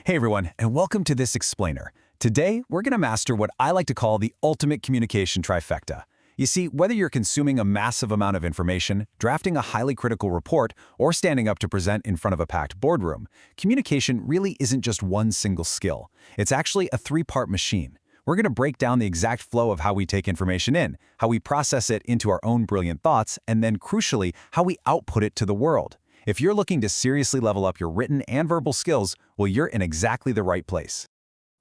Hey everyone, and welcome to this explainer. Today, we're going to master what I like to call the ultimate communication trifecta. You see, whether you're consuming a massive amount of information, drafting a highly critical report, or standing up to present in front of a packed boardroom, communication really isn't just one single skill. It's actually a three-part machine. We're going to break down the exact flow of how we take information in, how we process it into our own brilliant thoughts, and then, crucially, how we output it to the world. If you're looking to seriously level up your written and verbal skills, well, you're in exactly the right place.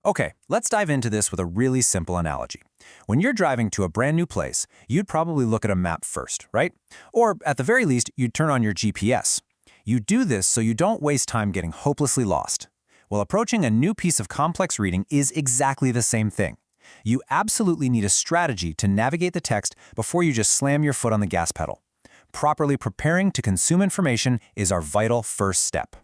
Okay, let's dive into this with a really simple analogy. When you're driving to a brand new place, you'd probably look at a map first, right? Or at the very least, you'd turn on your GPS. You do this so you don't waste time getting hopelessly lost. Well, approaching a new piece of complex reading is exactly the same thing. You absolutely need a strategy to navigate the text before you just slam your foot on the gas pedal. Properly preparing to consume information is our vital first step.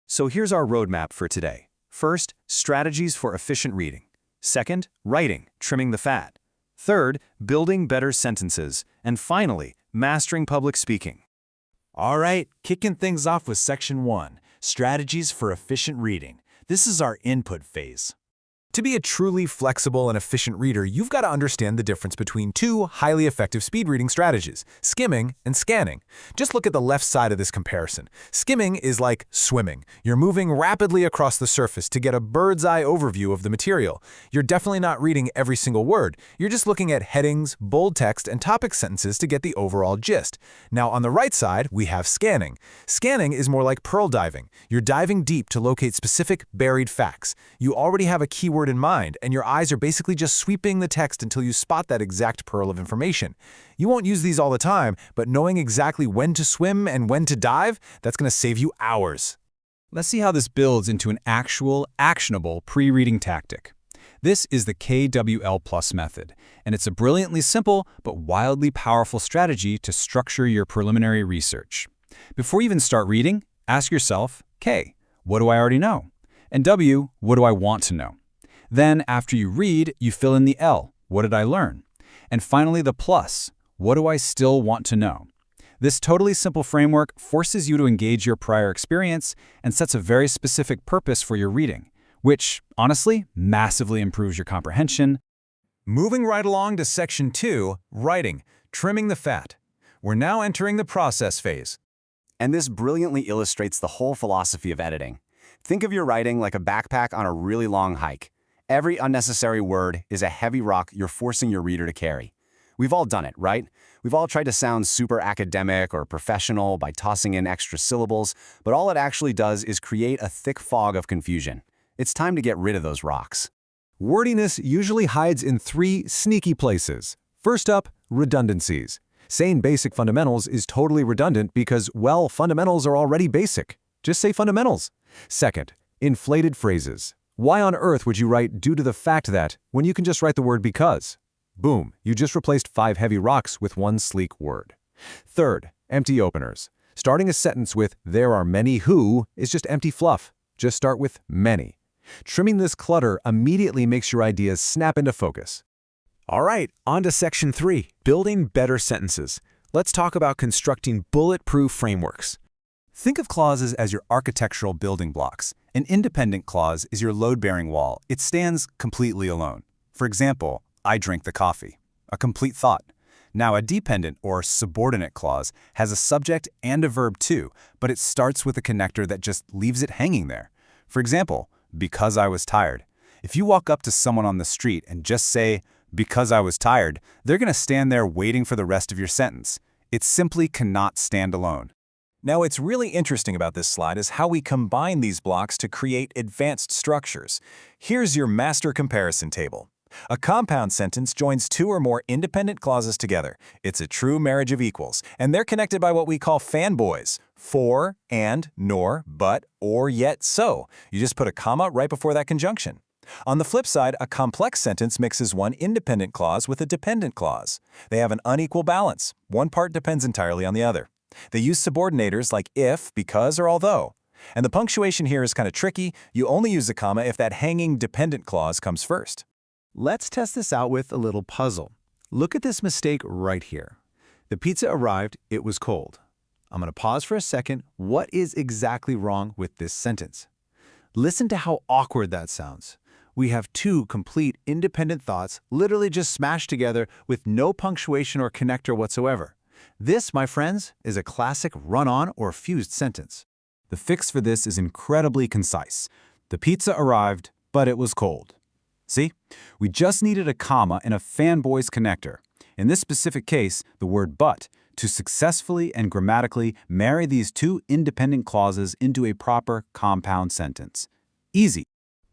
So here's our roadmap for today. First, strategies for efficient reading. Second, writing, trimming the fat. Third, building better sentences. And finally, mastering public speaking. All right, kicking things off with Section 1, Strategies for Efficient Reading. This is our input phase. To be a truly flexible and efficient reader, you've got to understand the difference between two highly effective speed reading strategies, skimming and scanning. Just look at the left side of this comparison. Skimming is like swimming. You're moving rapidly across the surface to get a bird's-eye overview of the material. You're definitely not reading every single word. You're just looking at headings, bold text, and topic sentences to get the overall gist. Now, on the right side, we have scanning. Scanning is more like pearl diving. You're diving deep to locate specific, buried facts. You already have a keyword in mind, and your eyes are basically just sweeping the text until you spot that exact pearl of information. You won't use these all the time, but knowing exactly when to swim and when to dive, that's going to save you hours. Let's see how this builds into an actual, actionable pre-reading tactic. This is the KWL+ method, and it's a brilliantly simple but wildly powerful strategy to structure your preliminary research. Before you even start reading, ask yourself, K, what do I already know? And W, what do I want to know? Then, after you read, you fill in the L, what did I learn? And finally the plus, what do I still want to know? This totally simple framework forces you to engage your prior experience and sets a very specific purpose for your reading, which, honestly, massively improves your comprehension. Moving right along to Section 2, Writing, Trimming the Fat. We're now entering the process phase. And this brilliantly illustrates the whole philosophy of editing. Think of your writing like a backpack on a really long hike. Every unnecessary word is a heavy rock you're forcing your reader to carry. We've all done it, right? We've all tried to sound super academic or professional by tossing in extra syllables, but all it actually does is create a thick fog of confusion. It's time to get rid of those rocks. Wordiness usually hides in three sneaky places. First up, redundancies. Saying basic fundamentals is totally redundant because, well, fundamentals are already basic. Just say fundamentals. Second, inflated phrases. Why on earth would you write due to the fact that when you can just write the word because? Boom, you just replaced 5 heavy rocks with 1 sleek word. Third, empty openers. Starting a sentence with there are many who is just empty fluff. Just start with many. Trimming this clutter immediately makes your ideas snap into focus. All right, on to Section 3, Building Better Sentences. Let's talk about constructing bulletproof frameworks. Think of clauses as your architectural building blocks. An independent clause is your load-bearing wall. It stands completely alone. For example, I drink the coffee. A complete thought. Now, a dependent or subordinate clause has a subject and a verb too, but it starts with a connector that just leaves it hanging there. For example, because I was tired. If you walk up to someone on the street and just say, because I was tired, they're going to stand there waiting for the rest of your sentence. It simply cannot stand alone. Now, what's really interesting about this slide is how we combine these blocks to create advanced structures. Here's your master comparison table. A compound sentence joins 2 or more independent clauses together. It's a true marriage of equals, and they're connected by what we call fanboys. For, and, nor, but, or, yet, so. You just put a comma right before that conjunction. On the flip side, a complex sentence mixes one independent clause with a dependent clause. They have an unequal balance. One part depends entirely on the other. They use subordinators like if, because, or although. And the punctuation here is kind of tricky. You only use a comma if that hanging dependent clause comes first. Let's test this out with a little puzzle. Look at this mistake right here. The pizza arrived, it was cold. I'm going to pause for a second. What is exactly wrong with this sentence? Listen to how awkward that sounds. We have two complete independent thoughts literally just smashed together with no punctuation or connector whatsoever. This, my friends, is a classic run-on or fused sentence. The fix for this is incredibly concise. The pizza arrived, but it was cold. See? We just needed a comma and a fanboy's connector. In this specific case, the word but, to successfully and grammatically marry these two independent clauses into a proper compound sentence. Easy.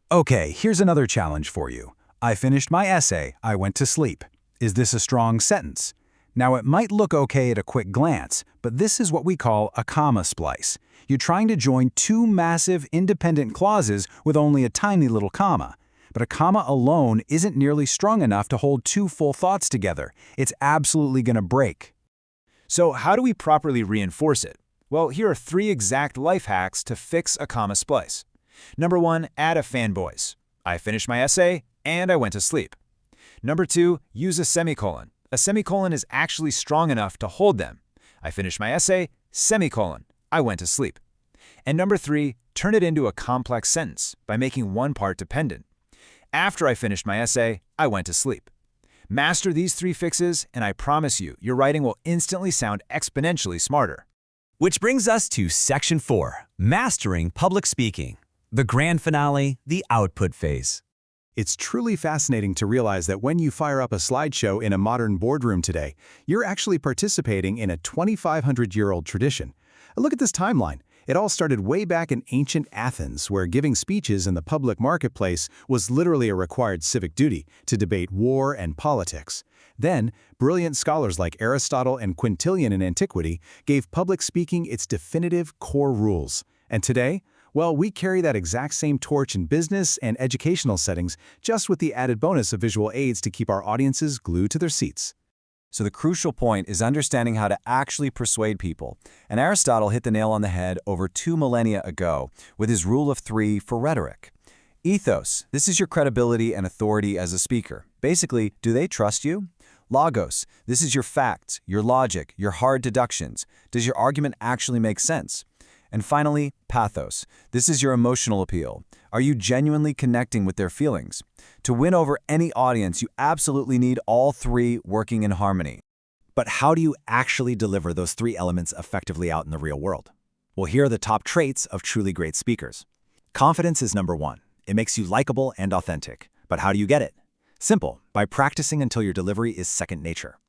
Okay, here's another challenge for you. I finished my essay, I went to sleep. Is this a strong sentence? Now, it might look okay at a quick glance, but this is what we call a comma splice. You're trying to join two massive independent clauses with only a tiny little comma. But a comma alone isn't nearly strong enough to hold two full thoughts together. It's absolutely going to break. So how do we properly reinforce it? Well, here are 3 exact life hacks to fix a comma splice. Number 1, add a fanboys. I finished my essay, and I went to sleep. Number 2, use a semicolon. A semicolon is actually strong enough to hold them. I finished my essay, semicolon. I went to sleep. And number 3, turn it into a complex sentence by making one part dependent. After I finished my essay, I went to sleep. Master these 3 fixes, and I promise you, your writing will instantly sound exponentially smarter. Which brings us to Section 4, Mastering Public Speaking. The grand finale, the output phase. It's truly fascinating to realize that when you fire up a slideshow in a modern boardroom today, you're actually participating in a 2,500-year-old tradition. Look at this timeline. It all started way back in ancient Athens, where giving speeches in the public marketplace was literally a required civic duty to debate war and politics. Then, brilliant scholars like Aristotle and Quintilian in antiquity gave public speaking its definitive core rules. And today, well, we carry that exact same torch in business and educational settings, just with the added bonus of visual aids to keep our audiences glued to their seats. So the crucial point is understanding how to actually persuade people. And Aristotle hit the nail on the head over 2 millennia ago with his rule of 3 for rhetoric. Ethos, this is your credibility and authority as a speaker. Basically, do they trust you? Logos, this is your facts, your logic, your hard deductions. Does your argument actually make sense? And finally, pathos. This is your emotional appeal. Are you genuinely connecting with their feelings? To win over any audience, you absolutely need all 3 working in harmony. But how do you actually deliver those 3 elements effectively out in the real world? Well, here are the top traits of truly great speakers. Confidence is number 1. It makes you likable and authentic. But how do you get it? Simple, by practicing until your delivery is second nature.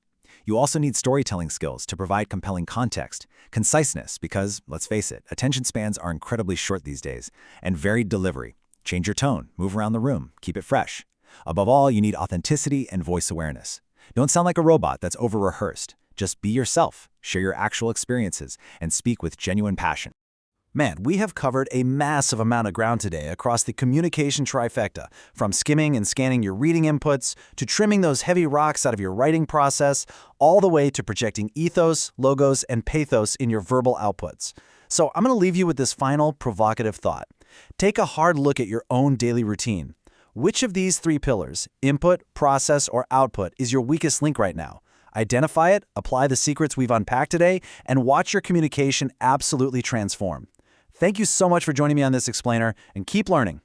You also need storytelling skills to provide compelling context, conciseness because, let's face it, attention spans are incredibly short these days, and varied delivery. Change your tone, move around the room, keep it fresh. Above all, you need authenticity and voice awareness. Don't sound like a robot that's over-rehearsed. Just be yourself, share your actual experiences, and speak with genuine passion. Man, we have covered a massive amount of ground today across the communication trifecta, from skimming and scanning your reading inputs, to trimming those heavy rocks out of your writing process, all the way to projecting ethos, logos, and pathos in your verbal outputs. So I'm going to leave you with this final provocative thought. Take a hard look at your own daily routine. Which of these 3 pillars, input, process, or output, is your weakest link right now? Identify it, apply the secrets we've unpacked today, and watch your communication absolutely transform. Thank you so much for joining me on this explainer, and keep learning.